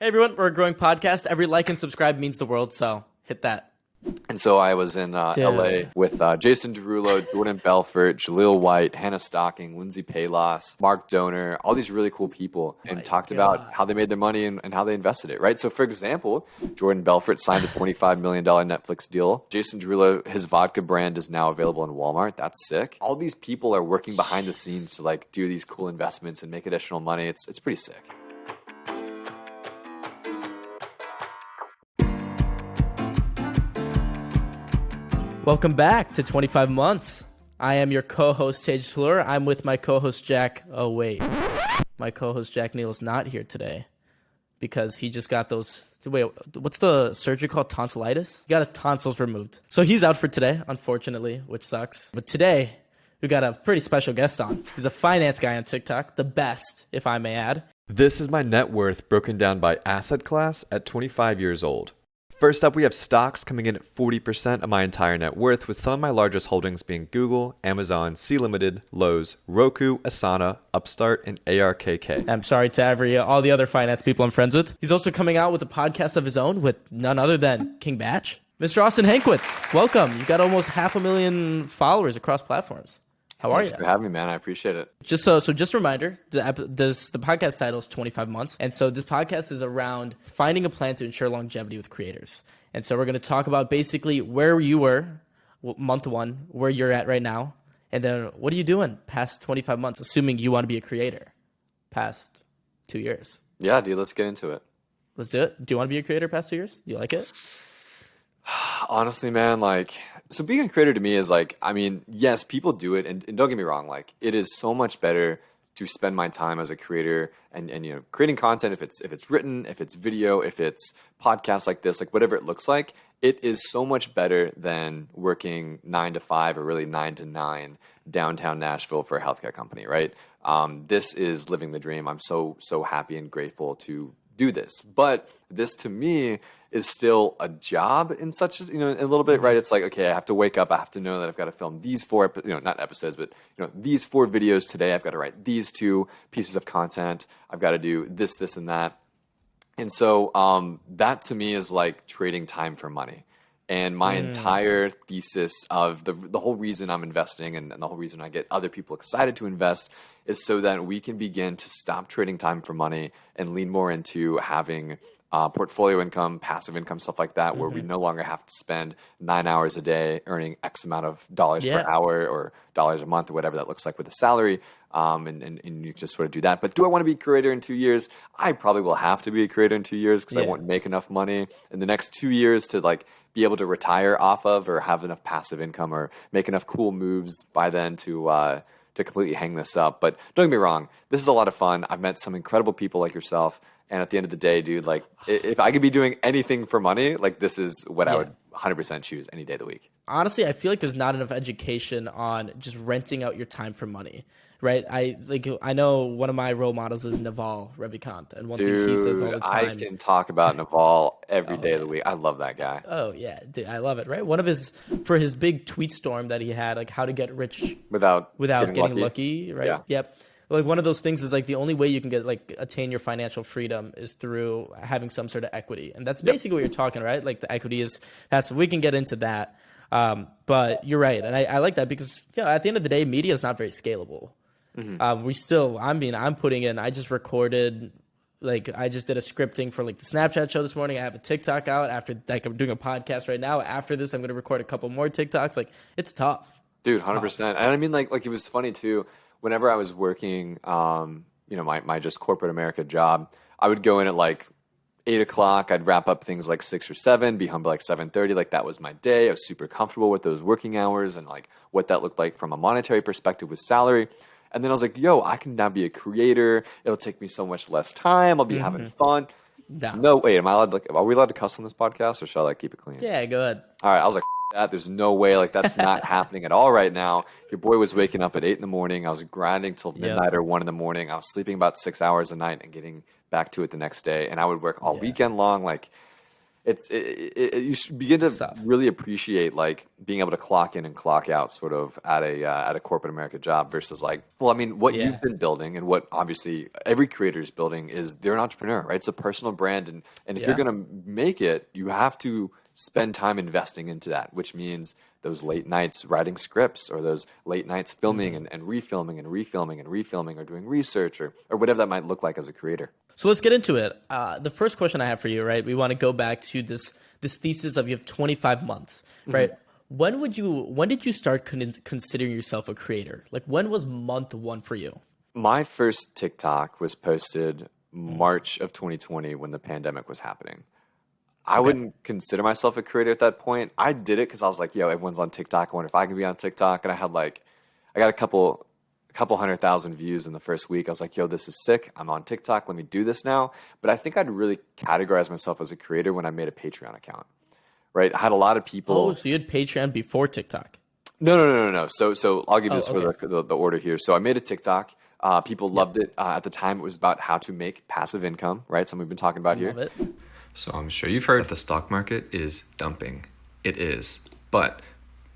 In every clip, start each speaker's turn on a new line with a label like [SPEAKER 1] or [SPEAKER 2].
[SPEAKER 1] Hey everyone, we're a growing podcast. Every like and subscribe means the world, so hit that.
[SPEAKER 2] And so I was in LA with Jason Derulo, Jordan Belfort, Jaleel White, Hannah Stocking, Lindsay Palos, Mark Donor, all these really cool people, and talked about how they made their money and how they invested it, right? So for example, Jordan Belfort signed a $25 million Netflix deal. Jason Derulo, his vodka brand is now available in Walmart. That's sick. All these people are working behind the scenes to like do these cool investments and make additional money. It's pretty sick.
[SPEAKER 1] Welcome back to 25 Months. I am your co-host, Tejas Hullur. I'm with my co-host, Jack. Oh, wait. My co-host, Jack Neel, is not here today because he just got those... Wait, what's the surgery called? Tonsillitis? He got his tonsils removed. So he's out for today, unfortunately, which sucks. But today, we got a pretty special guest on. He's a finance guy on TikTok, the best, if I may add.
[SPEAKER 3] This is my net worth broken down by asset class at 25 years old. First up, we have stocks coming in at 40% of my entire net worth, with some of my largest holdings being Google, Amazon, Sea Limited, Lowe's, Roku, Asana, Upstart, and ARKK.
[SPEAKER 1] I'm sorry to all the other finance people I'm friends with. He's also coming out with a podcast of his own with none other than King Bach. Mr. Austin Hankwitz, welcome. You got almost 500,000 followers across platforms. How are you?
[SPEAKER 2] Thanks for having me, man. I appreciate it.
[SPEAKER 1] Just a reminder, the podcast title is 25 Months. And so this podcast is around finding a plan to ensure longevity with creators. And so we're going to talk about basically where you were month one, where you're at right now, and then what are you doing past 25 months, assuming you want to be a creator past 2 years.
[SPEAKER 2] Yeah, dude, let's get into it.
[SPEAKER 1] Let's do it. Do you want to be a creator past 2 years? Do you like it?
[SPEAKER 2] Honestly, man, so being a creator to me is yes, people do it, and don't get me wrong, it is so much better to spend my time as a creator and creating content, if it's written, if it's video, if it's podcasts like this, whatever it looks like, it is so much better than working 9 to 5 or really 9 to 9 downtown Nashville for a healthcare company, right? This is living the dream. I'm so happy and grateful to do this, but this to me is still a job in such a little bit, right? It's okay, I have to wake up, I have to know that I've got to film these 4 not episodes, but these 4 videos today, I've got to write these 2 pieces of content, I've got to do this and that. And so that to me is like trading time for money. And my entire thesis of the whole reason I'm investing and the whole reason I get other people excited to invest is so that we can begin to stop trading time for money and lean more into having portfolio income, passive income, stuff like that, where we no longer have to spend 9 hours a day earning X amount of dollars per hour or dollars a month or whatever that looks like with a salary. And you just sort of do that. But do I want to be a creator in 2 years? I probably will have to be a creator in 2 years because I won't make enough money in the next 2 years to be able to retire off of or have enough passive income or make enough cool moves by then to completely hang this up. But don't get me wrong, this is a lot of fun. I've met some incredible people like yourself. And at the end of the day, dude, if I could be doing anything for money, this is what I would 100% choose any day of the week.
[SPEAKER 1] Honestly, I feel like there's not enough education on just renting out your time for money, right? I know one of my role models is Naval Ravikant, and one thing he says all the time.
[SPEAKER 2] I can talk about Naval every day of the week. I love that guy.
[SPEAKER 1] Oh yeah, dude, I love it. Right, one of his big tweet storm that he had, how to get rich
[SPEAKER 2] without
[SPEAKER 1] getting lucky, right?
[SPEAKER 2] Yeah.
[SPEAKER 1] Yep. One of those things is the only way you can get attain your financial freedom is through having some sort of equity, and that's basically what you're talking, right? The equity we can get into that. But you're right, and I like that because at the end of the day, media is not very scalable. I'm putting in. I just recorded, I just did a scripting for the Snapchat show this morning. I have a TikTok out after I'm doing a podcast right now. After this, I'm going to record a couple more TikToks. It's tough,
[SPEAKER 2] dude. 100%. And I mean, it was funny too. Whenever I was working, my just corporate America job, I would go in at 8 o'clock. I'd wrap up things 6 or 7, be home by 7:30. That was my day. I was super comfortable with those working hours and what that looked like from a monetary perspective with salary. And then I was I can now be a creator. It'll take me so much less time. I'll be having fun. No, wait, are we allowed to cuss on this podcast or shall I keep it clean?
[SPEAKER 1] Yeah, go ahead.
[SPEAKER 2] All right, I was that. There's no way, that's not happening at all right now. Your boy was waking up at 8 in the morning. I was grinding till midnight or 1 in the morning. I was sleeping about 6 hours a night and getting back to it the next day. And I would work all weekend long. you should begin to
[SPEAKER 1] Stuff.
[SPEAKER 2] really appreciate like being able to clock in and clock out sort of at a corporate America job versus like, well, I mean, what
[SPEAKER 1] Yeah.
[SPEAKER 2] you've been building and what obviously every creator is building is they're an entrepreneur, right? It's a personal brand, and if you're
[SPEAKER 1] Yeah.
[SPEAKER 2] gonna make it, you have to spend time investing into that, which means those late nights writing scripts or those late nights filming and refilming and refilming and refilming or doing research or whatever that might look like as a creator.
[SPEAKER 1] So let's get into it. The first question I have for you, right? We want to go back to this thesis of you have 25 months, right? When did you start considering yourself a creator? Like when was month one for you?
[SPEAKER 2] My first TikTok was posted March of 2020 when the pandemic was happening. I wouldn't consider myself a creator at that point. I did it because I was like, yo, everyone's on TikTok. I wonder if I can be on TikTok. And I got a couple 100,000 views in the first week. I was like, yo, this is sick. I'm on TikTok. Let me do this now. But I think I'd really categorize myself as a creator when I made a Patreon account, right? I had a lot of people.
[SPEAKER 1] Oh, so you had Patreon before TikTok.
[SPEAKER 2] No. So I'll give you this
[SPEAKER 1] okay.
[SPEAKER 2] for the order here. So I made a TikTok. People loved it. At the time, it was about how to make passive income, right? Something we've been talking about here.
[SPEAKER 1] Love it.
[SPEAKER 3] So I'm sure you've heard the stock market is dumping. It is. But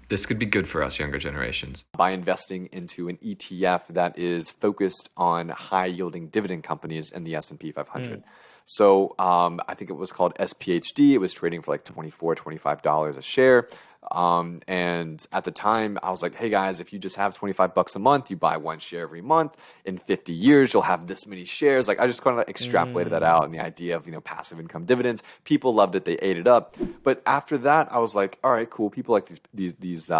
[SPEAKER 3] this could be good for us younger generations.
[SPEAKER 2] By investing into an ETF that is focused on high yielding dividend companies in the S&P 500. So I think it was called SPHD. It was trading for like $24, $25 a share. And at the time I was like, hey guys, if you just have 25 bucks a month, you buy one share every month, in 50 years, you'll have this many shares. Like I just kind of extrapolated that out, and the idea of, passive income dividends, people loved it. They ate it up. But after that, I was like, all right, cool. People like this piece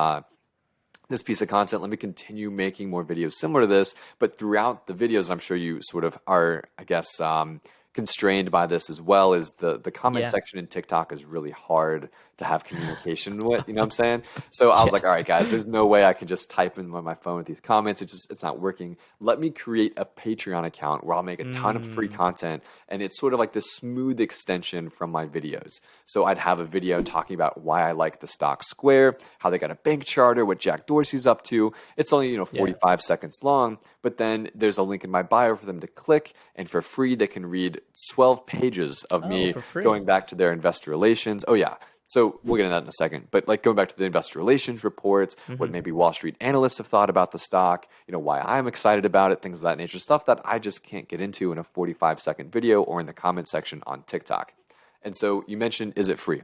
[SPEAKER 2] of content. Let me continue making more videos similar to this. But throughout the videos, I'm sure you sort of are, I guess, constrained by this as well, is the comment section in TikTok is really hard to have communication with, you know what I'm saying? So I was like, all right, guys, there's no way I can just type in on my phone with these comments. It's not working. Let me create a Patreon account where I'll make a ton of free content. And it's sort of like this smooth extension from my videos. So I'd have a video talking about why I like the stock Square, how they got a bank charter, what Jack Dorsey's up to. It's only, 45 seconds long, but then there's a link in my bio for them to click, and for free, they can read 12 pages of me
[SPEAKER 1] for free.
[SPEAKER 2] going back to their investor relations. Oh yeah. So we'll get into that in a second, but like going back to the investor relations reports, what maybe Wall Street analysts have thought about the stock, why I'm excited about it, things of that nature, stuff that I just can't get into in a 45-second video or in the comment section on TikTok. And so you mentioned, is it free?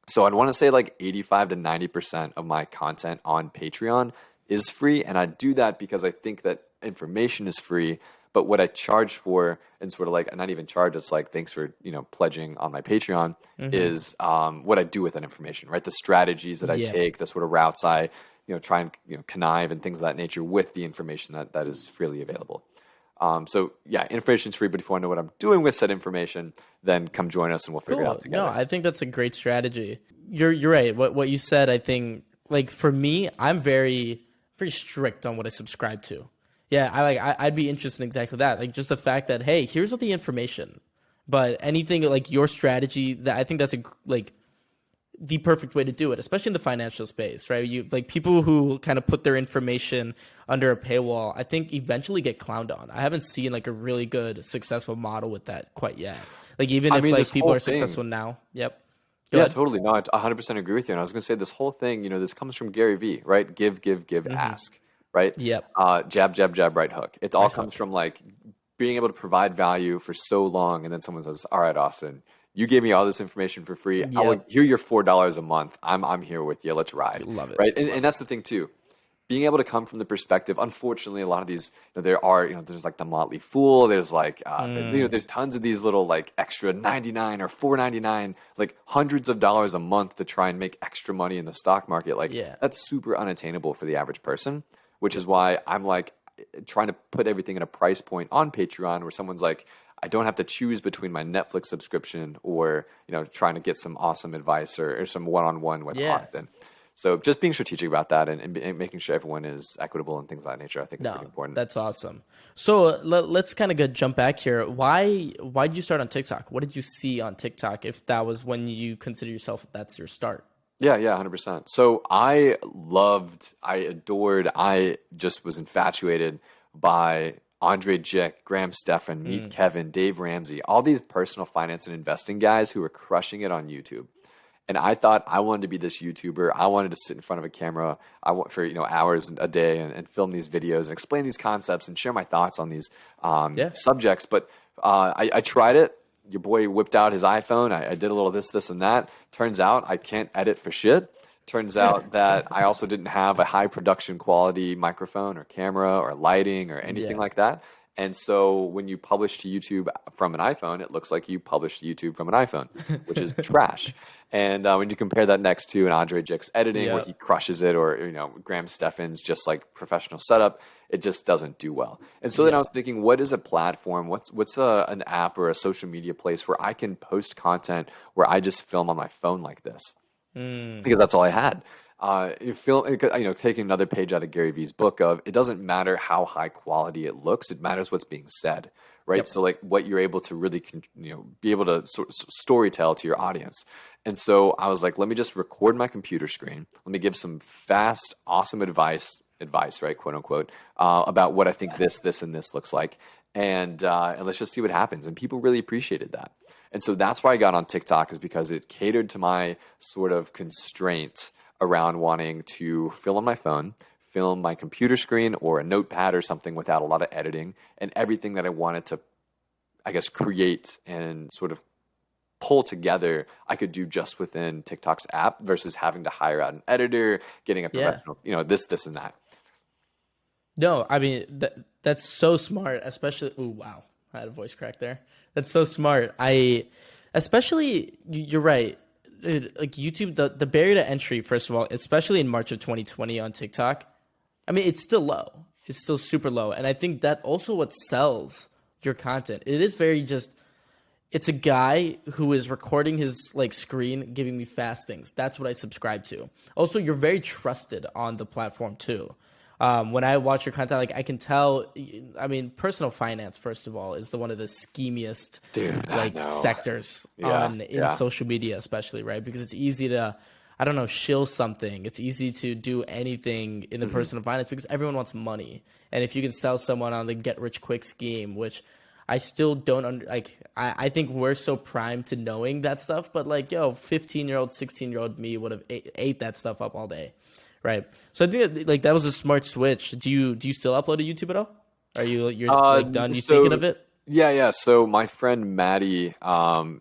[SPEAKER 2] So I'd want to say like 85 to 90% of my content on Patreon is free. And I do that because I think that information is free. But what I charge for, and sort of like, not even charge, it's like, thanks for, pledging on my Patreon, is what I do with that information, right? The strategies that I take, the sort of routes I, try and, connive and things of that nature with the information that is freely available. So yeah, information's free, but if you want to know what I'm doing with said information, then come join us and we'll figure it out together.
[SPEAKER 1] No, I think that's a great strategy. You're right. What you said, I think, like for me, I'm very, very strict on what I subscribe to. Yeah, I'd be interested in exactly that. Like just the fact that, hey, here's all the information, but anything like your strategy, that I think that's the perfect way to do it, especially in the financial space, right? You like people who kind of put their information under a paywall, I think eventually get clowned on. I haven't seen like a really good successful model with that quite yet. Like even if like people are successful now. Yep. Go ahead.
[SPEAKER 2] Totally. No, I 100% agree with you. And I was going to say this whole thing, this comes from Gary Vee, right? Give, ask. Right?
[SPEAKER 1] Yep.
[SPEAKER 2] Jab, right hook. It all comes from like being able to provide value for so long. And then someone says, all right, Austin, you gave me all this information for free.
[SPEAKER 1] Yep.
[SPEAKER 2] I will hear your $4 a month. I'm here with you. Let's ride.
[SPEAKER 1] Love it.
[SPEAKER 2] Right. And that's the thing too. Being able to come from the perspective, unfortunately, a lot of these, there's like the Motley Fool. There's like, there's tons of these little like extra 99 or $4.99, like hundreds of dollars a month to try and make extra money in the stock market. Like that's super unattainable for the average person. Which is why I'm like trying to put everything in a price point on Patreon where someone's like, I don't have to choose between my Netflix subscription or, trying to get some awesome advice or some one-on-one with Austin. So just being strategic about that and making sure everyone is equitable and things of that nature, I think is pretty important.
[SPEAKER 1] That's awesome. So let's kind of jump back here. Why did you start on TikTok? What did you see on TikTok if that was when you consider yourself that's your start?
[SPEAKER 2] Yeah, 100%. So I adored, I just was infatuated by Andre Jick, Graham Stephan, Meet Kevin, Dave Ramsey, all these personal finance and investing guys who were crushing it on YouTube. And I thought I wanted to be this YouTuber. I wanted to sit in front of a camera for hours a day and film these videos and explain these concepts and share my thoughts on these subjects. But I tried it. Your boy whipped out his iPhone. I did a little this, and that. Turns out I can't edit for shit. Turns out that I also didn't have a high production quality microphone or camera or lighting or anything like that. And so when you publish to YouTube from an iPhone, it looks like you published to YouTube from an iPhone, which is trash. And when you compare that next to an Andre Jick's editing where he crushes it, or Graham Stephan's just like professional setup, it just doesn't do well. And so then I was thinking, what is a platform? What's an app or a social media place where I can post content where I just film on my phone like this? Because that's all I had. Taking another page out of Gary Vee's book of, it doesn't matter how high quality it looks, it matters what's being said, right? Yep. So like what you're able to really, be able to story tell to your audience. And so I was like, let me just record my computer screen. Let me give some fast, awesome advice, right, quote unquote, about what I think this and this looks like. And let's just see what happens. And people really appreciated that. And so that's why I got on TikTok, is because it catered to my sort of constraint around wanting to film on my phone, film my computer screen or a notepad or something without a lot of editing, and everything that I wanted to, I guess, create and sort of pull together, I could do just within TikTok's app versus having to hire out an editor, getting a professional, this and that.
[SPEAKER 1] No, I mean, that's so smart, especially, ooh, wow, I had a voice crack there. That's so smart. You're right. Like YouTube, the barrier to entry, first of all, especially in March of 2020 on TikTok, I mean, it's still low. It's still super low. And I think that also what sells your content. It is it's a guy who is recording his screen, giving me fast things. That's what I subscribe to. Also, you're very trusted on the platform too. When I watch your content, I can tell, I mean, personal finance, first of all, is one of the schemiest sectors in social media, especially, right? Because it's easy to, I don't know, shill something. It's easy to do anything in the personal finance because everyone wants money. And if you can sell someone on the get rich quick scheme, which I still don't I think we're so primed to knowing that stuff, but 15-year-old, 16-year-old me would have ate that stuff up all day. Right. So I think that was a smart switch. Do you still upload to YouTube at all? Are you're done? You thinking of it?
[SPEAKER 2] Yeah. So my friend Maddie,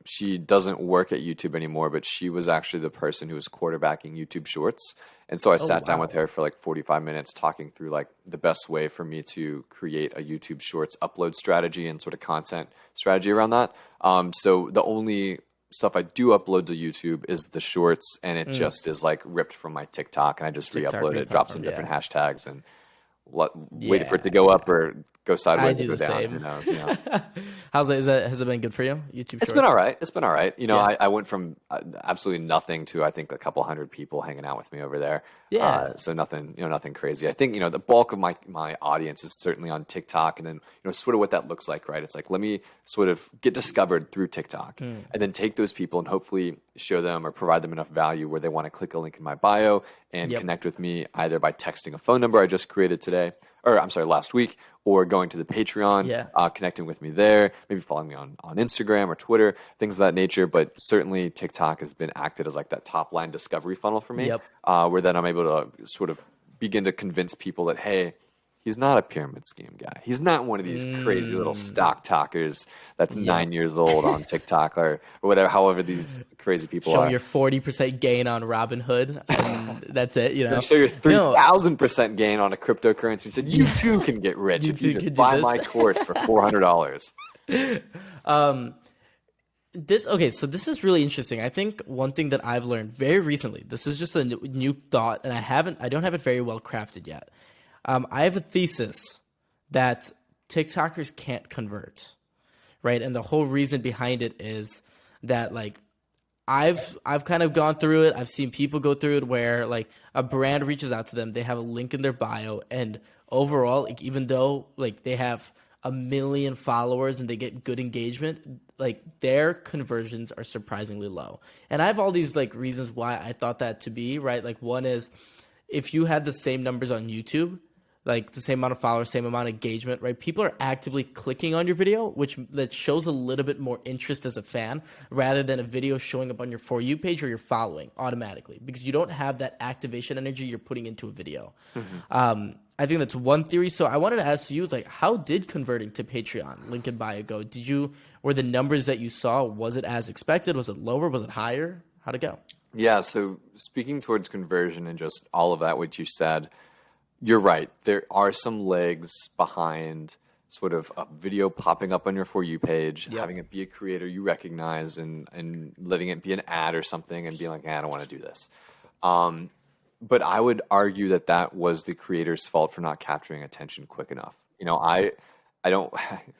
[SPEAKER 2] she doesn't work at YouTube anymore, but she was actually the person who was quarterbacking YouTube Shorts. And so I sat down with her for 45 minutes talking through the best way for me to create a YouTube Shorts upload strategy and sort of content strategy around that. So the only stuff I do upload to YouTube is the shorts, and it just is ripped from my TikTok, and I just re-upload it, drop some different hashtags, and wait for it to go up or go sideways or go down. Same. Who knows?
[SPEAKER 1] Has it been good for you? YouTube Shorts?
[SPEAKER 2] It's been all right. I went from absolutely nothing to I think a couple hundred people hanging out with me over there. Yeah. So nothing crazy. I think the bulk of my audience is certainly on TikTok, and then sort of what that looks like, right? It's let me sort of get discovered through TikTok, and then take those people and hopefully show them or provide them enough value where they want to click a link in my bio and connect with me either by texting a phone number I just created last week, or going to the Patreon, connecting with me there, maybe following me on Instagram or Twitter, things of that nature. But certainly TikTok has been acted as that top line discovery funnel for me, where then I'm able to sort of begin to convince people that, hey, he's not a pyramid scheme guy. He's not one of these crazy little stock talkers that's 9 years old on TikTok or whatever, however these crazy people
[SPEAKER 1] Show
[SPEAKER 2] are.
[SPEAKER 1] your 40% gain on Robinhood, and that's it.
[SPEAKER 2] Show your 3,000% gain on a cryptocurrency. Said you too can get rich if you just buy my course for $400.
[SPEAKER 1] So this is really interesting. I think one thing that I've learned very recently, this is just a new thought, and I don't have it very well crafted yet. I have a thesis that TikTokers can't convert, right? And the whole reason behind it is that I've kind of gone through it. I've seen people go through it where a brand reaches out to them, they have a link in their bio, and overall, even though they have 1 million followers and they get good engagement, their conversions are surprisingly low. And I have all these reasons why I thought that to be, right? One is if you had the same numbers on YouTube, like the same amount of followers, same amount of engagement, right? People are actively clicking on your video, which that shows a little bit more interest as a fan rather than a video showing up on your For You page or your following automatically, because you don't have that activation energy you're putting into a video. I think that's one theory. So I wanted to ask you, like, how did converting to Patreon, link in bio, go? Were the numbers that you saw, was it as expected? Was it lower? Was it higher? How'd it go?
[SPEAKER 2] Yeah, so speaking towards conversion and just all of that, what you said, you're right. There are some legs behind sort of a video popping up on your For You page, having it be a creator you recognize, and letting it be an ad or something and being like, I don't want to do this. But I would argue that that was the creator's fault for not capturing attention quick enough. You know, I don't,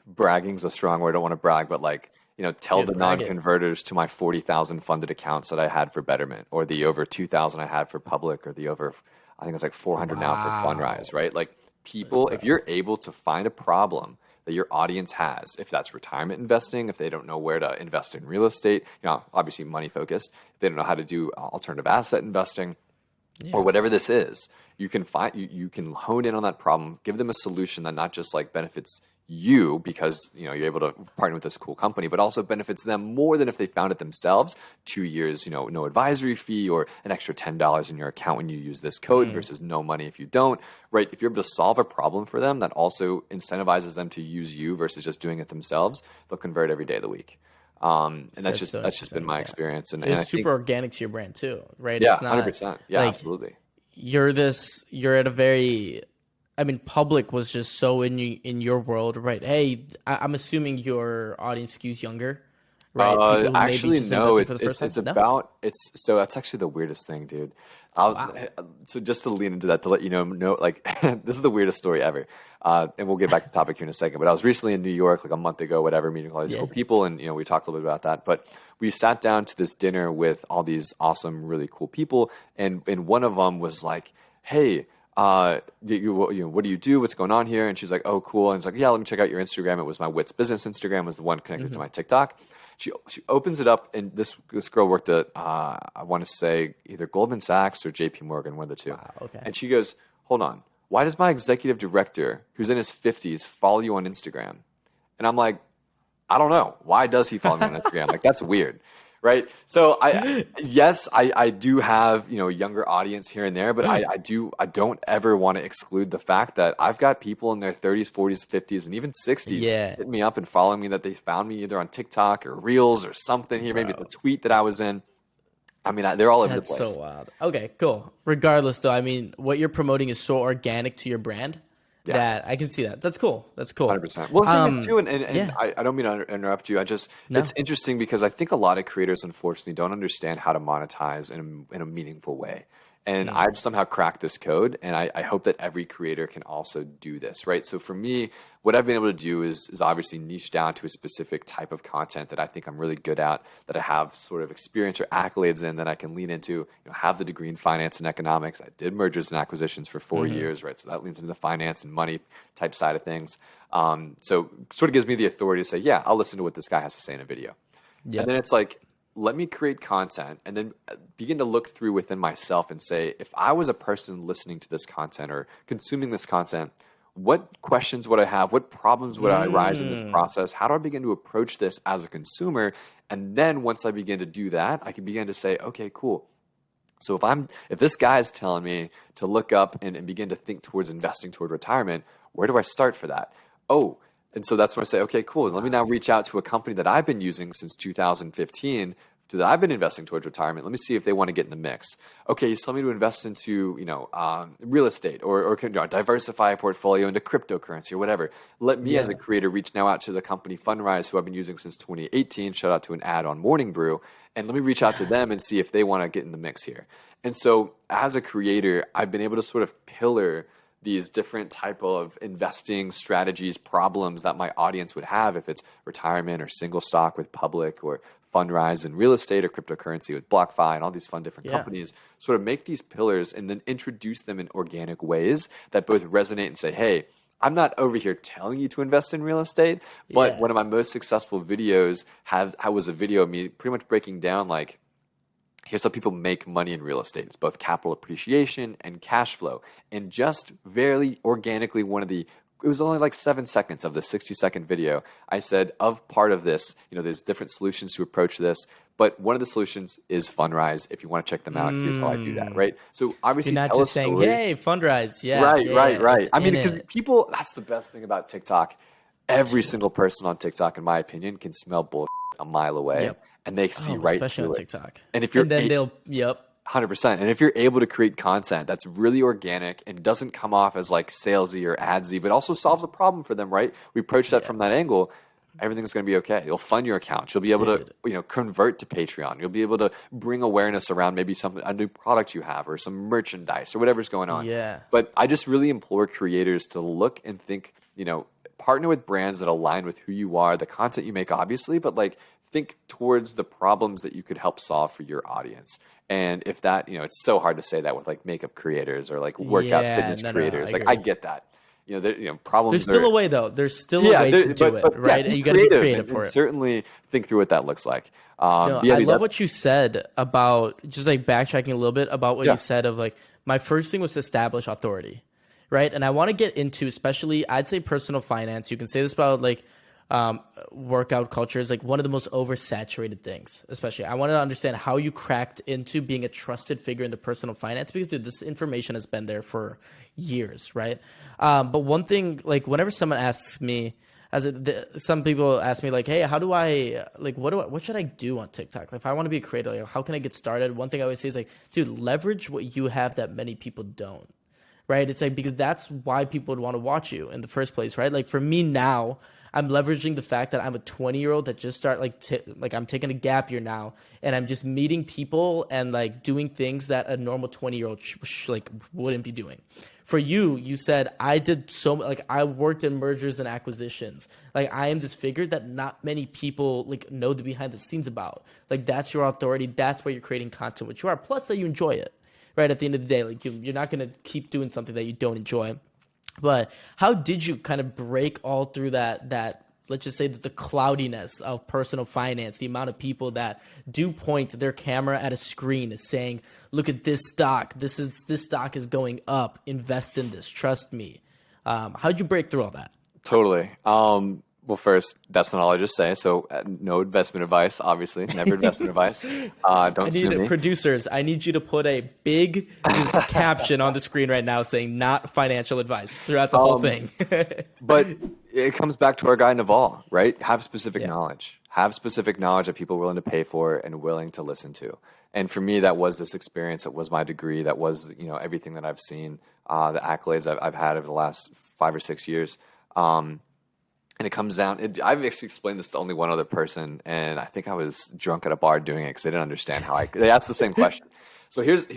[SPEAKER 2] bragging's a strong word. I don't want to brag, but like, you know, tell the non-converters to my 40,000 funded accounts that I had for Betterment, or the over 2,000 I had for Public, or the over, I think it's like 400 now for Fundrise, right? Like people, if you're able to find a problem that your audience has, if that's retirement investing, if they don't know where to invest in real estate, you know, obviously money focused, if they don't know how to do alternative asset investing, or whatever this is, you can find, you can hone in on that problem, give them a solution that not just like benefits you because, you know, you're able to partner with this cool company, but also benefits them more than if they found it themselves. 2 years, you know, no advisory fee, or an extra $10 in your account when you use this code versus no money if you don't, right? If you're able to solve a problem for them that also incentivizes them to use you versus just doing it themselves, they'll convert every day of the week. And that's just been my experience. And
[SPEAKER 1] it's
[SPEAKER 2] I
[SPEAKER 1] super
[SPEAKER 2] think,
[SPEAKER 1] organic to your brand too, right?
[SPEAKER 2] yeah,
[SPEAKER 1] It's not
[SPEAKER 2] 100%. Yeah,
[SPEAKER 1] like
[SPEAKER 2] absolutely.
[SPEAKER 1] you're at a very, I mean, Public was just so in your world, right? Hey, I'm assuming your audience skews younger, right? People who maybe
[SPEAKER 2] Actually,
[SPEAKER 1] just
[SPEAKER 2] no.
[SPEAKER 1] invested for the first
[SPEAKER 2] It's
[SPEAKER 1] time? No?
[SPEAKER 2] about it's so that's actually the weirdest thing, dude. So just to lean into that, to let you know, like this is the weirdest story ever. And we'll get back to the topic here in a second. But I was recently in New York, like a month ago, whatever, meeting all these cool people, and you know, we talked a little bit about that. But we sat down to this dinner with all these awesome, really cool people, and one of them was like, "Hey, what do you do? What's going on here?" And she's like, "Oh, cool." And it's like, "Yeah, let me check out your Instagram." It was my Wits Business Instagram, was the one connected to my TikTok. She opens it up, and this girl worked at I want to say either Goldman Sachs or JP Morgan, one of the two.
[SPEAKER 1] Wow, okay.
[SPEAKER 2] And she goes, "Hold on, why does my executive director, who's in his 50s, follow you on Instagram?" And I'm like, I don't know. Why does he follow me on Instagram? Like, that's weird. Right. So I do have, you know, a younger audience here and there, but I don't ever want to exclude the fact that I've got people in their 30s, 40s, 50s, and even 60s hitting me up and following me, that they found me either on TikTok or Reels or something here, maybe the tweet that I was in. I mean, they're all over the place.
[SPEAKER 1] That's so wild. Okay, cool. Regardless, though, I mean, what you're promoting is so organic to your brand that I can see that. That's cool. That's cool.
[SPEAKER 2] 100%. Well, the thing is too, and I don't mean to interrupt you. It's interesting because I think a lot of creators, unfortunately, don't understand how to monetize in a meaningful way. And I've somehow cracked this code, and I hope that every creator can also do this, right? So for me, what I've been able to do is obviously niche down to a specific type of content that I think I'm really good at, that I have sort of experience or accolades in, that I can lean into, you know, have the degree in finance and economics. I did mergers and acquisitions for 4 years, right? So that leans into the finance and money type side of things. So sort of gives me the authority to say, yeah, I'll listen to what this guy has to say in a video. Yep. And then it's like, let me create content and then begin to look through within myself and say, if I was a person listening to this content or consuming this content, what questions would I have? What problems would arise in this process? How do I begin to approach this as a consumer? And then once I begin to do that, I can begin to say, okay, cool. So if this guy is telling me to look up and begin to think towards investing toward retirement, where do I start for that? And so that's when I say, okay, cool. Let me now reach out to a company that I've been using since 2015, that I've been investing towards retirement. Let me see if they want to get in the mix. Okay, he's telling me to invest into, you know, real estate or diversify a portfolio into cryptocurrency or whatever. Let me as a creator reach now out to the company Fundrise, who I've been using since 2018. Shout out to an ad on Morning Brew. And let me reach out to them and see if they want to get in the mix here. And so as a creator, I've been able to sort of pillar these different type of investing strategies, problems that my audience would have, if it's retirement or single stock with Public, or Fundrise and real estate, or cryptocurrency with BlockFi, and all these fun different companies. Sort of make these pillars and then introduce them in organic ways that both resonate and say, hey, I'm not over here telling you to invest in real estate, but one of my most successful videos was a video of me pretty much breaking down like Here's how people make money in real estate. It's both capital appreciation and cash flow. And just very organically, it was only like 7 seconds of the 60-second video. I said, of part of this, there's different solutions to approach this, but one of the solutions is Fundrise. If you want to check them out, here's how I do that, right? So obviously,
[SPEAKER 1] You're not
[SPEAKER 2] tell
[SPEAKER 1] just
[SPEAKER 2] a
[SPEAKER 1] saying,
[SPEAKER 2] story.
[SPEAKER 1] "Hey, Fundrise." Yeah.
[SPEAKER 2] Right,
[SPEAKER 1] yeah,
[SPEAKER 2] right, right.
[SPEAKER 1] it's
[SPEAKER 2] I mean,
[SPEAKER 1] in
[SPEAKER 2] because
[SPEAKER 1] it.
[SPEAKER 2] people, that's the best thing about TikTok. Every single person on TikTok, in my opinion, can smell bullshit a mile away,
[SPEAKER 1] Yep.
[SPEAKER 2] and they see
[SPEAKER 1] Oh,
[SPEAKER 2] right
[SPEAKER 1] especially
[SPEAKER 2] through
[SPEAKER 1] on
[SPEAKER 2] it.
[SPEAKER 1] TikTok.
[SPEAKER 2] And if you're
[SPEAKER 1] And then yep.
[SPEAKER 2] 100%. And if you're able to create content that's really organic and doesn't come off as like salesy or adsy, but also solves a problem for them, right? We approach that from that angle. Everything's going to be okay. You'll fund your account. You'll be able to, convert to Patreon. You'll be able to bring awareness around maybe a new product you have or some merchandise or whatever's going on.
[SPEAKER 1] Yeah.
[SPEAKER 2] But I just really implore creators to look and think, partner with brands that align with who you are, the content you make, obviously, but like think towards the problems that you could help solve for your audience. And if that, it's so hard to say that with like makeup creators or like workout fitness creators.
[SPEAKER 1] I
[SPEAKER 2] Like I
[SPEAKER 1] agree.
[SPEAKER 2] get that. Problems.
[SPEAKER 1] There's still a way though. There's still a way to do it, right? And you got to be creative for
[SPEAKER 2] and
[SPEAKER 1] it.
[SPEAKER 2] certainly think through what that looks like.
[SPEAKER 1] No,
[SPEAKER 2] But yeah,
[SPEAKER 1] I
[SPEAKER 2] dude,
[SPEAKER 1] love
[SPEAKER 2] that's-
[SPEAKER 1] what you said about just like backtracking a little bit about what
[SPEAKER 2] Yeah.
[SPEAKER 1] you said of like my first thing was to establish authority, right? And I want to get into especially I'd say personal finance. You can say this about like workout culture is like one of the most oversaturated things. Especially, I want to understand how you cracked into being a trusted figure in the personal finance because dude, this information has been there for years, right? But one thing, like whenever someone asks me. Some people ask me like, hey, how do I like what should I do on TikTok? Like, if I want to be a creator, like, how can I get started? One thing I always say is like, dude, leverage what you have that many people don't, right? It's like because that's why people would want to watch you in the first place, right? Like for me now, I'm leveraging the fact that I'm a 20-year-old that just start like I'm taking a gap year now, and I'm just meeting people and like doing things that a normal 20-year-old like wouldn't be doing. For you, you said I did I worked in mergers and acquisitions. Like I am this figure that not many people like know the behind the scenes about. Like that's your authority. That's why you're creating content, which you are. Plus that you enjoy it, right? At the end of the day, like you're not gonna keep doing something that you don't enjoy. But how did you kind of break all through that let's just say that the cloudiness of personal finance, the amount of people that do point their camera at a screen is saying, look at this stock. This stock is going up. Invest in this. Trust me. How'd you break through all that?
[SPEAKER 2] Totally. Well, first, that's not all I just say. So, no investment advice. Obviously, never investment advice. Don't sue me.
[SPEAKER 1] Producers, I need you to put a big just caption on the screen right now saying "not financial advice" throughout the whole thing.
[SPEAKER 2] But it comes back to our guy Naval, right? Have specific knowledge. Have specific knowledge that people are willing to pay for and willing to listen to. And for me, that was this experience. That was my degree. That was everything that I've seen, the accolades I've had over the last 5 or 6 years. And it comes down. I've actually explained this to only one other person, and I think I was drunk at a bar doing it because they didn't understand how they asked the same question. So here's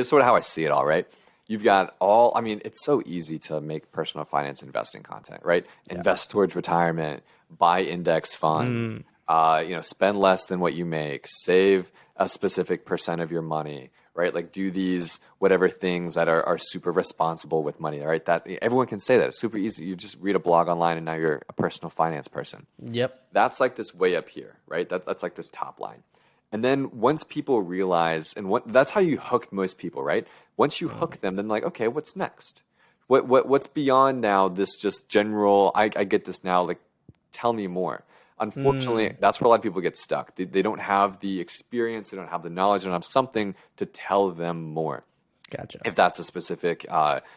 [SPEAKER 2] sort of how I see it all. Right, you've got all. I mean, it's so easy to make personal finance investing content. Right, invest towards retirement, buy index funds. Spend less than what you make, save a specific percent of your money. Right, like do these whatever things that are super responsible with money. Right, that everyone can say that. It's super easy. You just read a blog online, and now you're a personal finance person.
[SPEAKER 1] Yep.
[SPEAKER 2] That's like this way up here, right? That's like this top line. And then once people realize, that's how you hooked most people, right? Once you hook them, then like, okay, what's next? What's beyond now? This just general. I get this now. Like, tell me more. Unfortunately, that's where a lot of people get stuck. They don't have the experience, they don't have the knowledge, they don't have something to tell them more.
[SPEAKER 1] Gotcha.
[SPEAKER 2] If that's a specific,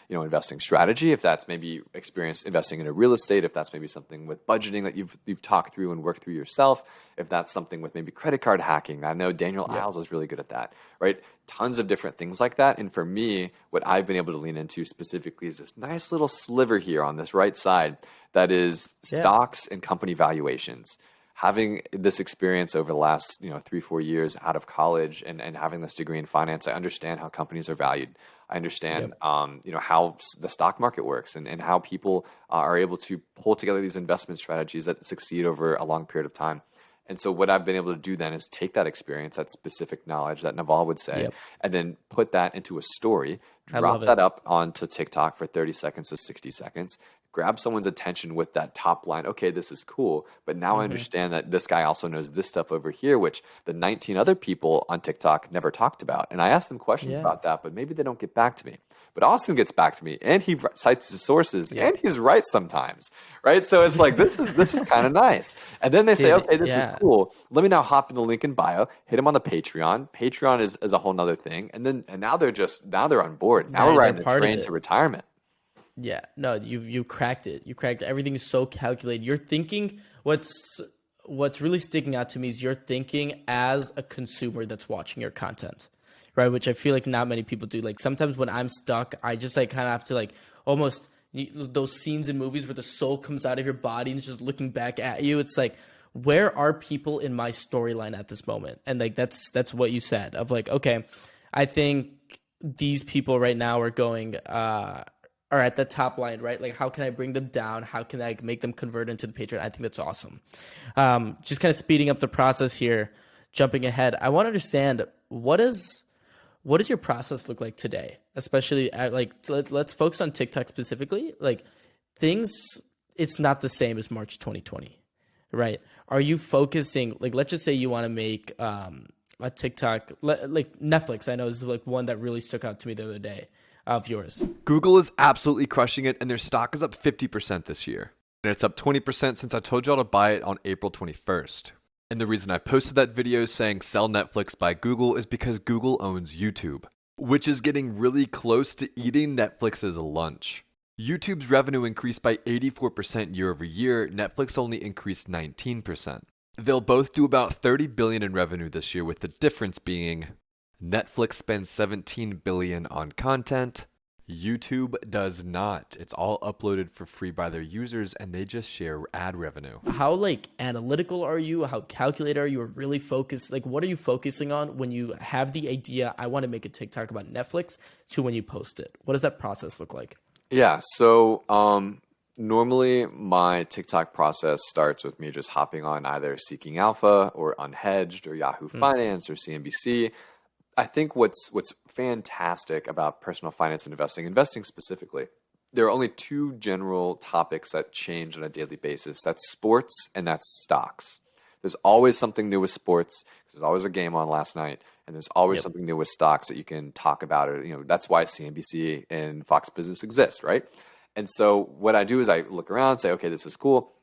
[SPEAKER 2] investing strategy, if that's maybe experience investing in a real estate, if that's maybe something with budgeting that you've talked through and worked through yourself, if that's something with maybe credit card hacking. I know Daniel Iles is really good at that, right? Tons of different things like that. And for me, what I've been able to lean into specifically is this nice little sliver here on this right side that is stocks and company valuations. Having this experience over the last 3-4 years out of college and having this degree in finance, I understand how companies are valued. I understand how the stock market works and how people are able to pull together these investment strategies that succeed over a long period of time. And so what I've been able to do then is take that experience, that specific knowledge that Naval would say, and then put that into a story, drop that up onto TikTok for 30 seconds to 60 seconds, grab someone's attention with that top line. Okay, this is cool, but now I understand that this guy also knows this stuff over here, which the 19 other people on TikTok never talked about. And I asked them questions about that, but maybe they don't get back to me. But Austin gets back to me, and he cites his sources, and he's right sometimes, right? So it's like this is kind of nice. And then they say, okay, this is cool. Let me now hop in the link in bio, hit him on the Patreon. Patreon is a whole nother thing, and now they're on board. Now we're riding the train to retirement.
[SPEAKER 1] Yeah, no, you cracked it. You cracked it. Everything is so calculated. You're thinking what's really sticking out to me is you're thinking as a consumer that's watching your content. Right, which I feel like not many people do. Like sometimes when I'm stuck, I just like kind of have to like almost those scenes in movies where the soul comes out of your body and is just looking back at you. It's like, where are people in my storyline at this moment? And like that's what you said of like, okay, I think these people right now are going are at the top line, right? Like how can I bring them down? How can I make them convert into the Patreon? I think that's awesome. Just kind of speeding up the process here, jumping ahead. I want to understand what does your process look like today, especially at let's focus on TikTok specifically. Like it's not the same as March 2020, right? Are you focusing, like, let's just say you want to make a TikTok, like Netflix, I know is like one that really stuck out to me the other day of yours.
[SPEAKER 3] Google is absolutely crushing it, and their stock is up 50% this year. And it's up 20% since I told y'all to buy it on April 21st. And the reason I posted that video saying sell Netflix by Google is because Google owns YouTube, which is getting really close to eating Netflix's lunch. YouTube's revenue increased by 84% year over year, Netflix only increased 19%. They'll both do about $30 billion in revenue this year, with the difference being Netflix spends $17 billion on content, YouTube does not. It's all uploaded for free by their users, and they just share ad revenue.
[SPEAKER 1] How like analytical are you? How calculated are you? Or really focused? Like, what are you focusing on when you have the idea, I want to make a TikTok about Netflix, to when you post it? What does that process look like?
[SPEAKER 2] Yeah, so normally my TikTok process starts with me just hopping on either Seeking Alpha or Unhedged or Yahoo Finance or CNBC. I think what's fantastic about personal finance and investing specifically, there are only two general topics that change on a daily basis. That's sports and that's stocks. There's always something new with sports. There's always a game on last night, and there's always something new with stocks that you can talk about. Or that's why CNBC and Fox Business exist, right? And so what I do is I look around and say, okay, this is cool.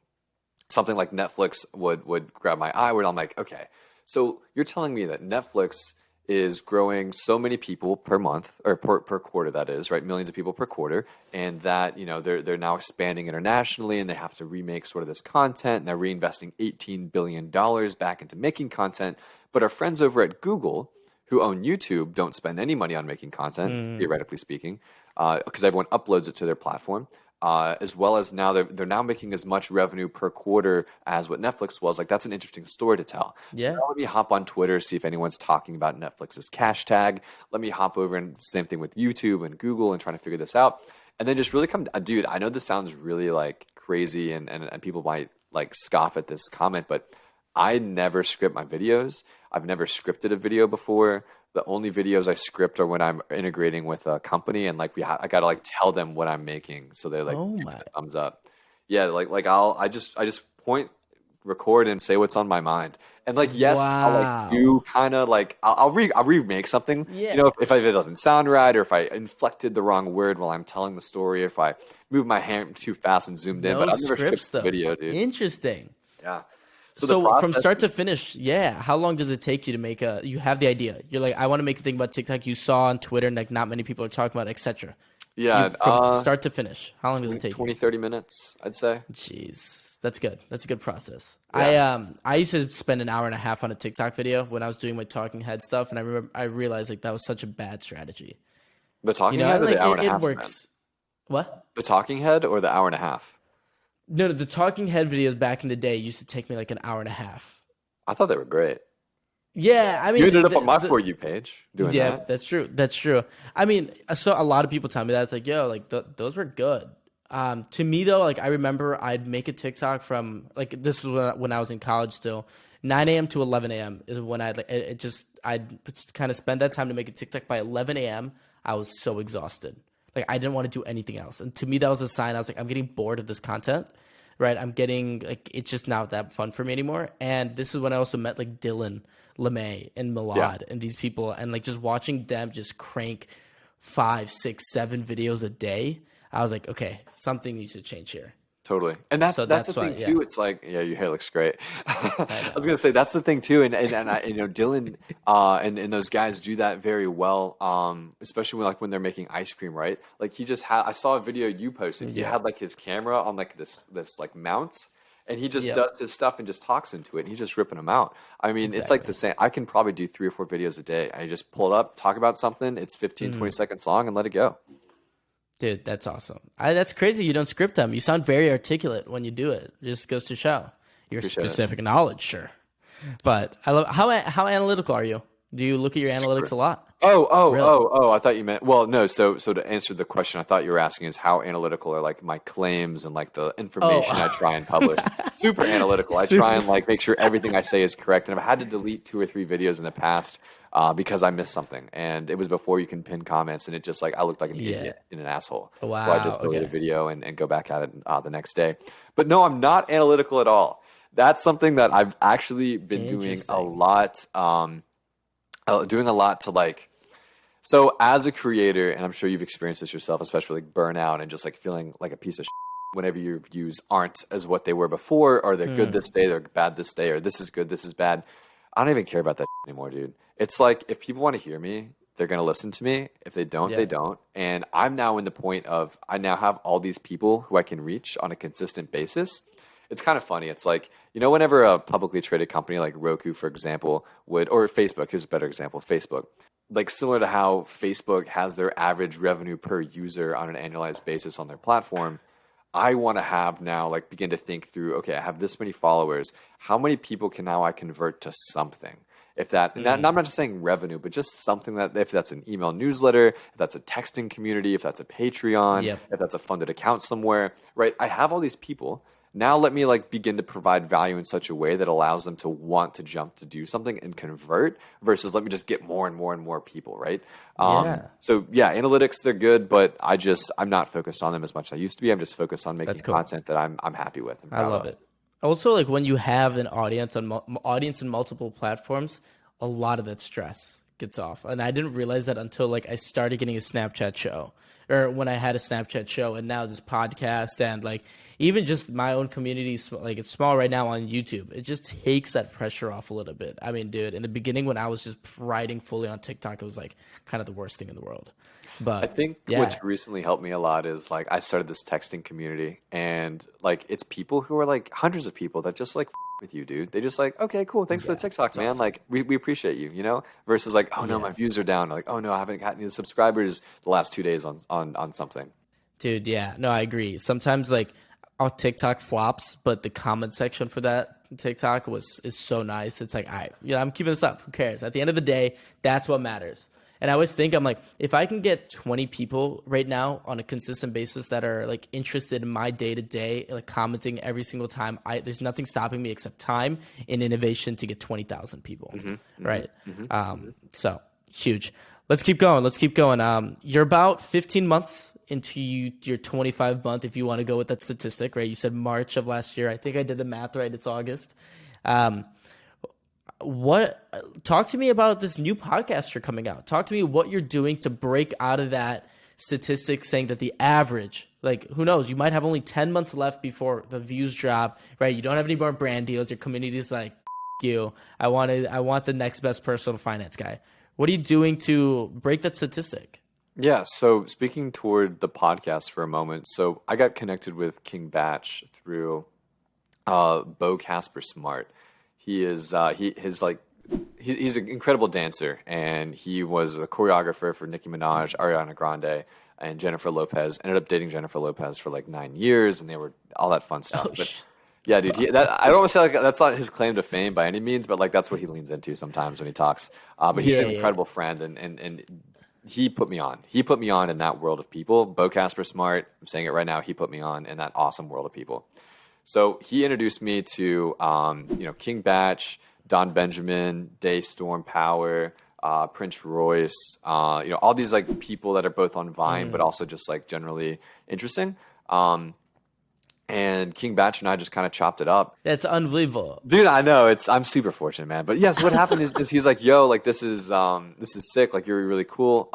[SPEAKER 2] Something like Netflix would grab my eye, where I'm like, okay, so you're telling me that Netflix is growing so many people per month, or per quarter, that is, right? Millions of people per quarter. And that, they're now expanding internationally, and they have to remake sort of this content, and they're reinvesting $18 billion back into making content. But our friends over at Google, who own YouTube, don't spend any money on making content, theoretically speaking, because everyone uploads it to their platform. As well as now they're now making as much revenue per quarter as what Netflix was. Like, that's an interesting story to tell.
[SPEAKER 1] Yeah.
[SPEAKER 2] So now let me hop on Twitter, see if anyone's talking about Netflix's cash tag. Let me hop over, and same thing with YouTube and Google, and trying to figure this out. And then just really dude, I know this sounds really like crazy, and people might like scoff at this comment, but I never script my videos. I've never scripted a video before. The only videos I script are when I'm integrating with a company, and like I gotta like tell them what I'm making, so they're like, give me the thumbs up. Yeah, I just point, record, and say what's on my mind. And like, yes, I'll like do kind of like I'll remake something.
[SPEAKER 1] Yeah.
[SPEAKER 2] If it doesn't sound right, or if I inflected the wrong word while I'm telling the story, or if I move my hand too fast and zoomed in.
[SPEAKER 1] No
[SPEAKER 2] But I've never
[SPEAKER 1] scripts,
[SPEAKER 2] scripted a video, dude.
[SPEAKER 1] Interesting.
[SPEAKER 2] Yeah.
[SPEAKER 1] So from start to finish, how long does it take you to make you have the idea? You're like, I want to make a thing about TikTok. You saw on Twitter, and like not many people are talking about, etc.
[SPEAKER 2] Yeah.
[SPEAKER 1] From start to finish, how long does it take
[SPEAKER 2] 20,
[SPEAKER 1] you?
[SPEAKER 2] 30 minutes, I'd say.
[SPEAKER 1] Jeez, that's good. That's a good process.
[SPEAKER 2] Yeah.
[SPEAKER 1] I used to spend an hour and a half on a TikTok video when I was doing my talking head stuff, and I realized like that was such a bad strategy.
[SPEAKER 2] The talking head or
[SPEAKER 1] like,
[SPEAKER 2] the hour and a half?
[SPEAKER 1] It works. What?
[SPEAKER 2] The talking head or the hour and a half?
[SPEAKER 1] No, the talking head videos back in the day used to take me like an hour and a half.
[SPEAKER 2] I thought they were great.
[SPEAKER 1] Yeah, I mean,
[SPEAKER 2] you ended up on my For You page doing that.
[SPEAKER 1] Yeah, that's true. That's true. I mean, so a lot of people tell me that. It's like, yo, like those were good. To me though, like I remember I'd make a TikTok from like this was when I was in college still. 9 a.m. to 11 a.m. is when I'd kind of spend that time to make a TikTok. By 11 a.m. I was so exhausted Like I didn't want to do anything else. And to me, that was a sign. I was like, I'm getting bored of this content, right? I'm getting like, it's just not that fun for me anymore. And this is when I also met like Dylan LeMay and Milad and these people, and like just watching them just crank 5, 6, 7 videos a day. I was like, okay, something needs to change here.
[SPEAKER 2] Totally. And that's the thing too. It's like, yeah, your hair looks great. I was gonna say that's the thing too. And I, Dylan and those guys do that very well. Especially when they're making ice cream, right? Like he just had, I saw a video you posted. He had like his camera on like this like mount, and he just does his stuff and just talks into it. And he's just ripping them out. I mean, it's like the same. I can probably do 3 or 4 videos a day. I just pull it up, talk about something. It's 15, 20 seconds long, and let it go.
[SPEAKER 1] Dude, that's awesome. That's crazy. You don't script them. You sound very articulate when you do it. It just goes to show your specific knowledge, sure. But I love how analytical are you? Do you look at your analytics a lot?
[SPEAKER 2] Oh! I thought you meant, well, no. So to answer the question, I thought you were asking is how analytical are like my claims and like the information I try and publish. Super analytical. I try and like make sure everything I say is correct. And I've had to delete 2 or 3 videos in the past because I missed something, and it was before you can pin comments, and it just like I looked like an idiot and an asshole.
[SPEAKER 1] Wow,
[SPEAKER 2] so I just deleted a video and go back at it the next day. But no, I'm not analytical at all. That's something that I've actually been doing a lot. Doing a lot to like. So as a creator, and I'm sure you've experienced this yourself, especially like burnout and just like feeling like a piece of shit whenever your views aren't as what they were before, or they're good this day, they're bad this day, or this is good, this is bad. I don't even care about that anymore, dude. It's like if people want to hear me, they're going to listen to me. If they don't, they don't. And I'm now in the point of I now have all these people who I can reach on a consistent basis. It's kind of funny. It's like, whenever a publicly traded company like Roku, for example, or Facebook, here's a better example, Facebook, like similar to how Facebook has their average revenue per user on an annualized basis on their platform, I want to have now like begin to think through, okay, I have this many followers. How many people can now I convert to something? If that, and I'm not just saying revenue, but just something that if that's an email newsletter, if that's a texting community, if that's a Patreon, if that's a funded account somewhere, right? I have all these people. Now let me like begin to provide value in such a way that allows them to want to jump to do something and convert versus let me just get more and more and more people, right? So yeah, analytics, they're good, but I'm not focused on them as much as I used to be. I'm just focused on making content that I'm happy with.
[SPEAKER 1] I love it. Also, like when you have an audience in multiple platforms, a lot of that stress gets off. And I didn't realize that until like I started getting a Snapchat show, or when I had a Snapchat show, and now this podcast, and like even just my own community, like it's small right now on YouTube. It just takes that pressure off a little bit. I mean, dude, in the beginning when I was just writing fully on TikTok, it was like kind of the worst thing in the world. But
[SPEAKER 2] I think what's recently helped me a lot is like I started this texting community, and like it's people who are like hundreds of people that just like with you, dude. They just like, okay, cool, thanks for the TikTok, man. Awesome. Like we appreciate you, versus like, oh no, my views are down. Like, oh no, I haven't gotten any subscribers the last 2 days on something. Dude,
[SPEAKER 1] yeah, no, I agree. Sometimes like our TikTok flops, but the comment section for that TikTok is so nice. It's like, all right, I'm keeping this up. Who cares? At the end of the day, that's what matters. And I always think, I'm like, if I can get 20 people right now on a consistent basis that are like interested in my day to day, like commenting every single time, there's nothing stopping me except time and innovation to get 20,000 people, right? So huge. Let's keep going. You're about 15 months into your 25 month, if you want to go with that statistic, right? You said March of last year. I think I did the math right. It's August. Talk to me about this new podcast you're coming out. Talk to me what you're doing to break out of that statistic saying that the average, like who knows, you might have only 10 months left before the views drop, right? You don't have any more brand deals. Your community is like, you, I want the next best personal finance guy. What are you doing to break that statistic?
[SPEAKER 2] Yeah, so speaking toward the podcast for a moment, so I got connected with King Batch through Bo Casper Smart. He is he's an incredible dancer, and he was a choreographer for Nicki Minaj, Ariana Grande, and Jennifer Lopez. Ended up dating Jennifer Lopez for like 9 years, and they were all that fun stuff. But yeah, dude, I don't want to say like that's not his claim to fame by any means, but like that's what he leans into sometimes when he talks. But he's an incredible friend, and he put me on. He put me on in that world of people. Bo Casper Smart, I'm saying it right now. He put me on in that awesome world of people. So he introduced me to, King Batch, Don Benjamin, Day Storm Power, Prince Royce, all these like people that are both on Vine, but also just like generally interesting. And King Batch and I just kind of chopped it up.
[SPEAKER 1] That's unbelievable.
[SPEAKER 2] Dude, I know I'm super fortunate, man. But yes, what happened is he's like, yo, like this is sick. Like you're really cool.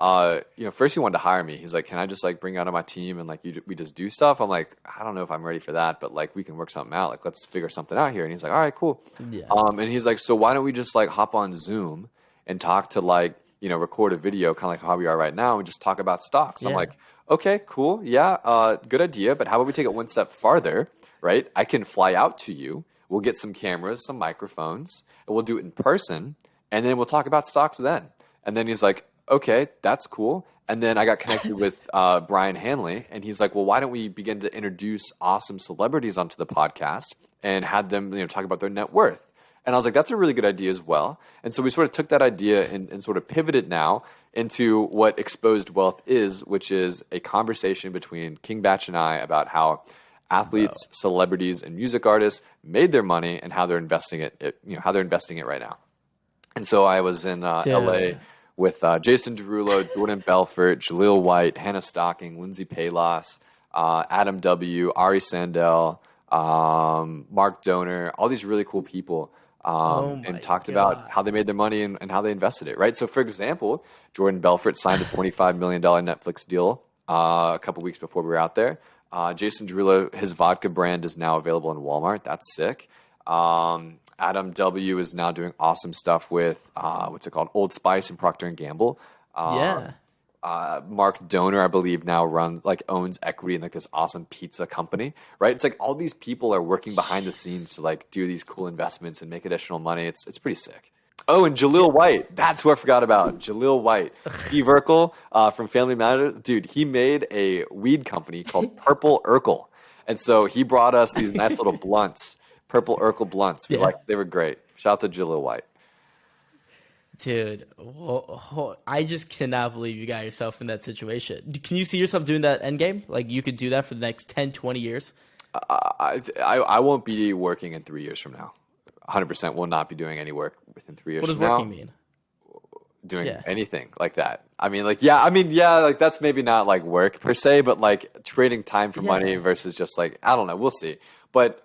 [SPEAKER 2] First he wanted to hire me. He's like, can I just like bring you out on my team and like we just do stuff? I'm like, I don't know if I'm ready for that, but like we can work something out. Like let's figure something out here. And he's like, all right, cool.
[SPEAKER 1] Yeah.
[SPEAKER 2] And he's like, so why don't we just like hop on Zoom and talk to like, record a video kind of like how we are right now and just talk about stocks. I'm like, okay, cool. Yeah, good idea. But how about we take it one step farther, right? I can fly out to you. We'll get some cameras, some microphones, and we'll do it in person. And then we'll talk about stocks then. And then he's like, okay, that's cool. And then I got connected with Brian Hanley. And he's like, well, why don't we begin to introduce awesome celebrities onto the podcast and had them talk about their net worth? And I was like, that's a really good idea as well. And so we sort of took that idea and sort of pivoted now into what Exposed Wealth is, which is a conversation between King Batch and I about how athletes, celebrities, and music artists made their money and how they're investing it right now. And so I was in LA with Jason Derulo, Jordan Belfort, Jaleel White, Hannah Stocking, Lindsay Palos, Adam W., Ari Sandel, Mark Donor, all these really cool people. And talked about how they made their money and how they invested it, right? So, for example, Jordan Belfort signed a $25 million Netflix deal a couple weeks before we were out there. Jason Derulo, his vodka brand is now available in Walmart. That's sick. Adam W. is now doing awesome stuff with, Old Spice and Procter & Gamble. Mark Donor, I believe, now owns equity in like this awesome pizza company, right? It's like all these people are working behind the scenes to like do these cool investments and make additional money. It's pretty sick. Oh, and Jaleel White, that's who I forgot about. Jaleel White, Steve Urkel from Family Matters, dude. He made a weed company called Purple Urkel, and so he brought us these nice little blunts, Purple Urkel blunts. They were great. Shout out to Jaleel White.
[SPEAKER 1] Dude, I just cannot believe you got yourself in that situation. Can you see yourself doing that end game? Like you could do that for the next 10, 20 years?
[SPEAKER 2] I won't be working in 3 years from now. 100% will not be doing any work within 3 years from now.
[SPEAKER 1] What does working mean?
[SPEAKER 2] Doing anything like that. Like that's maybe not like work per se, but like trading time for money versus just like, I don't know. We'll see. But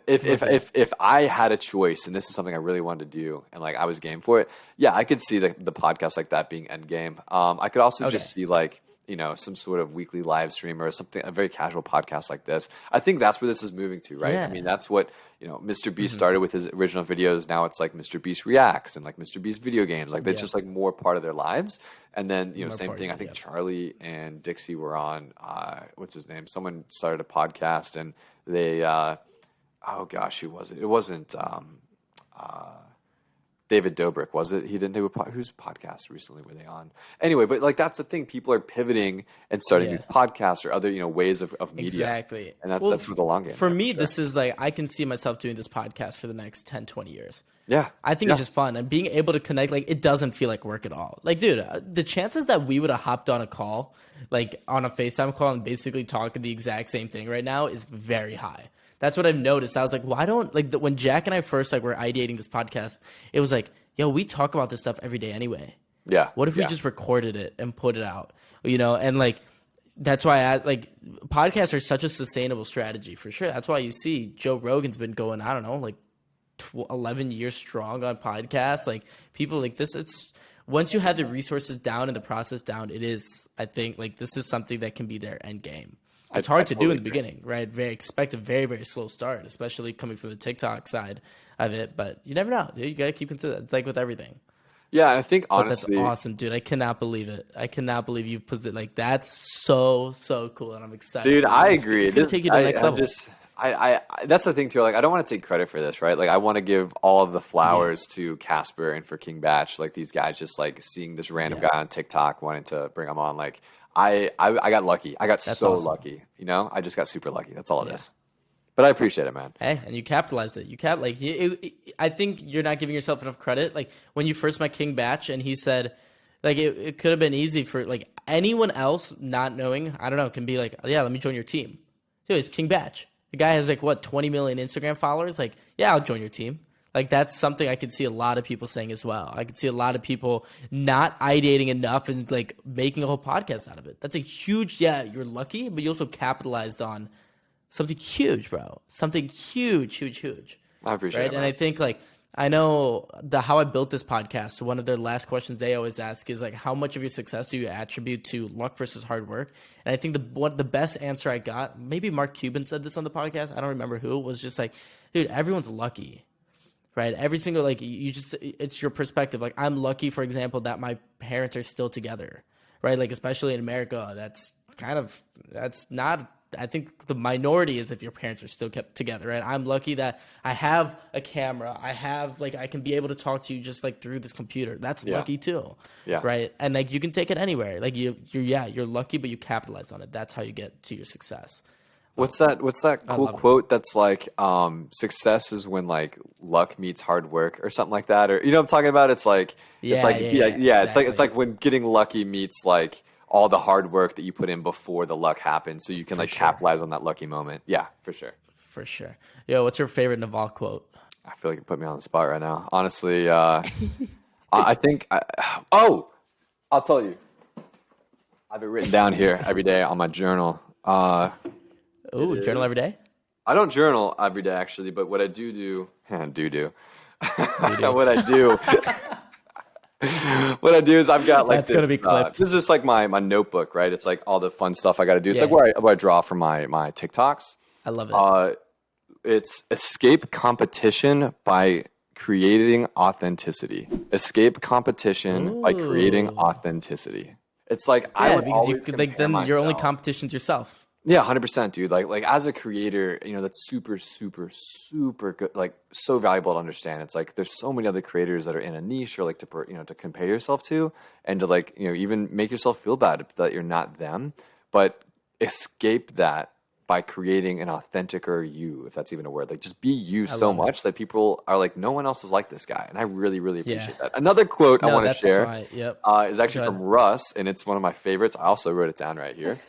[SPEAKER 2] if I had a choice, and this is something I really wanted to do, and like I was game for it, I could see the podcast like that being end game. I could also just see like some sort of weekly live stream or something, a very casual podcast like this. I think that's where this is moving to, right? I mean, that's what Mr. Beast started with his original videos. Now it's like Mr. Beast reacts and like Mr. Beast video games. Like it's just like more part of their lives. And then same thing. I think Charlie and Dixie were on. What's his name? Someone started a podcast and they oh gosh, who was it? It wasn't David Dobrik, was it? He didn't do whose podcast recently were they on? Anyway, but like that's the thing. People are pivoting and starting these podcasts or other ways of media.
[SPEAKER 1] Exactly.
[SPEAKER 2] And that's for the long game.
[SPEAKER 1] For me, this is like I can see myself doing this podcast for the next 10, 20 years.
[SPEAKER 2] Yeah.
[SPEAKER 1] I think it's just fun. And being able to connect, like it doesn't feel like work at all. Like, dude, the chances that we would have hopped on a call, like on a FaceTime call and basically talking the exact same thing right now is very high. That's what I've noticed. I was like, why don't when Jack and I first were ideating this podcast, it was like, yo, we talk about this stuff every day anyway.
[SPEAKER 2] Yeah.
[SPEAKER 1] What if we just recorded it and put it out? And like that's why podcasts are such a sustainable strategy for sure. That's why you see Joe Rogan's been going, I don't know, like 11 years strong on podcasts. Like people like this, it's once you have the resources down and the process down, it is, I think, like this is something that can be their end game. It's hard to do in the beginning, right? Expect a very, very slow start, especially coming from the TikTok side of it. But you never know. You got to keep considering. It's like with everything.
[SPEAKER 2] Yeah, I think honestly,
[SPEAKER 1] that's awesome, dude. I cannot believe it. I cannot believe you've put it like that's so cool, and I'm excited.
[SPEAKER 2] Dude, I agree.
[SPEAKER 1] It's gonna take you to the next level.
[SPEAKER 2] I that's the thing too. Like, I don't want to take credit for this, right? Like, I want to give all of the flowers to Casper and for King Batch. Like, these guys just like seeing this random guy on TikTok wanting to bring him on. Like, I got lucky. I got lucky. I just got super lucky. That's all it is. But I appreciate it, man.
[SPEAKER 1] Hey, and you capitalized it. I think you're not giving yourself enough credit. Like when you first met King Batch, and he said, like it could have been easy for like anyone else not knowing. I don't know. Can be like, yeah, let me join your team. Dude, it's King Batch. The guy has like 20 million Instagram followers. Like, yeah, I'll join your team. Like that's something I could see a lot of people saying as well. I could see a lot of people not ideating enough and like making a whole podcast out of it. That's a huge, you're lucky, but you also capitalized on something huge, bro. Something huge.
[SPEAKER 2] I appreciate
[SPEAKER 1] Right.
[SPEAKER 2] it.
[SPEAKER 1] And
[SPEAKER 2] Man.
[SPEAKER 1] I think like, I know how I built this podcast. One of their last questions they always ask is like, how much of your success do you attribute to luck versus hard work? And I think the best answer I got, maybe Mark Cuban said this on the podcast, I don't remember who, was just like, dude, everyone's lucky, right? Every single, like, it's your perspective. Like, I'm lucky, for example, that my parents are still together, right? Like, especially in America, that's not, I think the minority is if your parents are still kept together, right? I'm lucky that I have a camera. I have, like, I can be able to talk to you just like through this computer. That's lucky too.
[SPEAKER 2] Yeah.
[SPEAKER 1] Right. And like, you can take it anywhere. Like you're lucky, but you capitalize on it. That's how you get to your success.
[SPEAKER 2] What's that cool quote that's like, success is when like luck meets hard work or something like that? Or, you know what I'm talking about? It's like,
[SPEAKER 1] exactly.
[SPEAKER 2] It's like when getting lucky meets like all the hard work that you put in before the luck happens, so you can capitalize on that lucky moment. Yeah, for sure.
[SPEAKER 1] For sure. Yo, what's your favorite Naval quote?
[SPEAKER 2] I feel like you put me on the spot right now. Honestly, I think, I'll tell you. I have it written down here every day on my journal.
[SPEAKER 1] Journal every day?
[SPEAKER 2] I don't journal every day actually, but what I do, what I do. What I do is I've got like
[SPEAKER 1] That's gonna be clipped.
[SPEAKER 2] this is just like my notebook, right? It's like all the fun stuff I got to do. It's like where I draw for my TikToks.
[SPEAKER 1] I love it.
[SPEAKER 2] It's escape competition by creating authenticity. Escape competition by creating authenticity. It's like I would
[SPEAKER 1] because
[SPEAKER 2] always
[SPEAKER 1] you could, like, then
[SPEAKER 2] compare
[SPEAKER 1] your only
[SPEAKER 2] myself.
[SPEAKER 1] competition's yourself.
[SPEAKER 2] Yeah, 100%, dude. Like as a creator, you know, that's super, super, super good. Like so valuable to understand. It's like there's so many other creators that are in a niche or like to compare yourself to, and to like, you know, even make yourself feel bad that you're not them, but escape that by creating an authentic you, if that's even a word. Like just be you so much that people are like, no one else is like this guy, and I really, really appreciate that. Another quote I want to share is actually from Russ, and it's one of my favorites. I also wrote it down right here,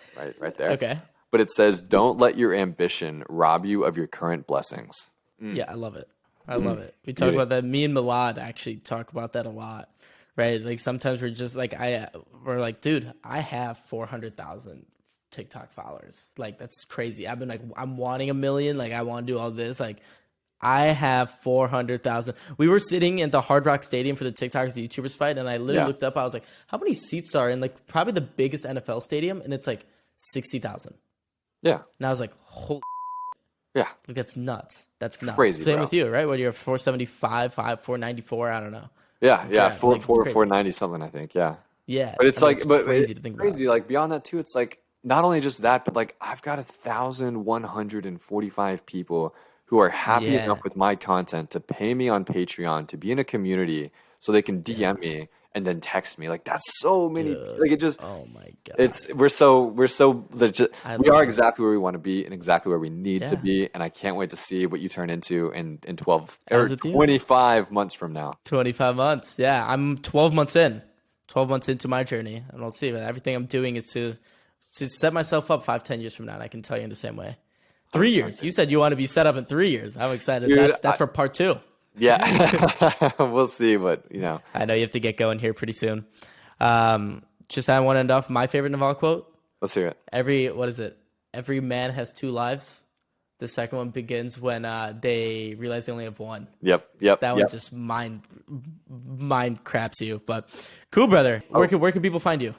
[SPEAKER 2] right there.
[SPEAKER 1] Okay.
[SPEAKER 2] But it says, don't let your ambition rob you of your current blessings.
[SPEAKER 1] Yeah, I love it. I love it. We talk about that. Me and Milad actually talk about that a lot, right? Like sometimes we're just like, we're like, dude, I have 400,000 TikTok followers. Like that's crazy. I've been like, I'm wanting 1 million. Like I want to do all this. Like I have 400,000. We were sitting in the Hard Rock Stadium for the TikTokers YouTubers fight, and I literally looked up. I was like, how many seats are in like probably the biggest NFL stadium? And it's like 60,000.
[SPEAKER 2] Yeah.
[SPEAKER 1] And I was like, holy.
[SPEAKER 2] Yeah.
[SPEAKER 1] Like that's nuts. That's nuts.
[SPEAKER 2] Crazy,
[SPEAKER 1] Same
[SPEAKER 2] bro.
[SPEAKER 1] with you, right? What you're 475, 494, I don't know.
[SPEAKER 2] Yeah,
[SPEAKER 1] like,
[SPEAKER 2] 490 something, I think. Yeah.
[SPEAKER 1] Yeah.
[SPEAKER 2] But it's like, but
[SPEAKER 1] crazy to think about.
[SPEAKER 2] Crazy. Like beyond that too, it's like not only just that, but like I've got 1,145 people who are happy enough with my content to pay me on Patreon to be in a community so they can DM me and then text me. Like that's so many.
[SPEAKER 1] Dude.
[SPEAKER 2] Like it just.
[SPEAKER 1] Oh my god.
[SPEAKER 2] We're so legit. We are exactly where we want to be and exactly where we need to be. And I can't wait to see what you turn into in 12 or 25 months from now.
[SPEAKER 1] 25 months. Yeah, I'm 12 months in. 12 months into my journey, and we'll see. But everything I'm doing is to set myself up 5-10 years from now. And I can tell you in the same way. 3 years. You said you want to be set up in 3 years. I'm excited.
[SPEAKER 2] Dude,
[SPEAKER 1] that's for part 2.
[SPEAKER 2] Yeah, we'll see, but you know,
[SPEAKER 1] I know you have to get going here pretty soon. Just I want to end off my favorite Naval quote.
[SPEAKER 2] Let's hear it.
[SPEAKER 1] Every man has 2 lives. The second one begins when they realize they only have one.
[SPEAKER 2] Yep.
[SPEAKER 1] That one just mind craps you. But cool, brother. Where can people find you?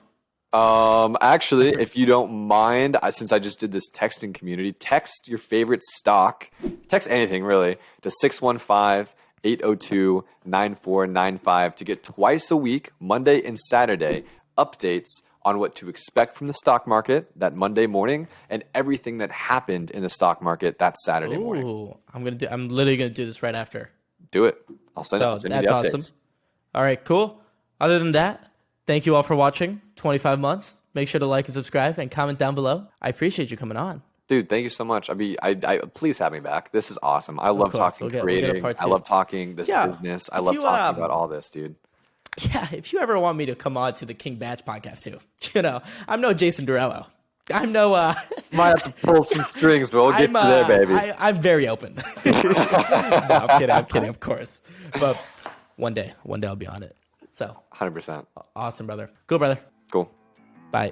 [SPEAKER 2] Actually, if you don't mind, since I just did this texting community, text your favorite stock. Text anything really to 615-802-9495 to get twice a week, Monday and Saturday, updates on what to expect from the stock market that Monday morning and everything that happened in the stock market that Saturday morning.
[SPEAKER 1] I'm literally gonna do this right after.
[SPEAKER 2] Do it. I'll send you the
[SPEAKER 1] that's
[SPEAKER 2] updates.
[SPEAKER 1] Awesome. All right, cool. Other than that, thank you all for watching 25 months. Make sure to like and subscribe and comment down below. I appreciate you coming on.
[SPEAKER 2] Dude, thank you so much. I please have me back. This is awesome. I love talking creating. I love talking this business. I love talking about all this, dude.
[SPEAKER 1] Yeah, if you ever want me to come on to the King Batch podcast too, I'm no Jason Durello. I'm no.
[SPEAKER 2] Might have to pull some strings, but we'll get you there, baby.
[SPEAKER 1] I'm very open. No, I'm kidding, of course. But one day I'll be on it. So
[SPEAKER 2] 100%.
[SPEAKER 1] awesome, brother. Cool, brother.
[SPEAKER 2] Cool.
[SPEAKER 1] Bye.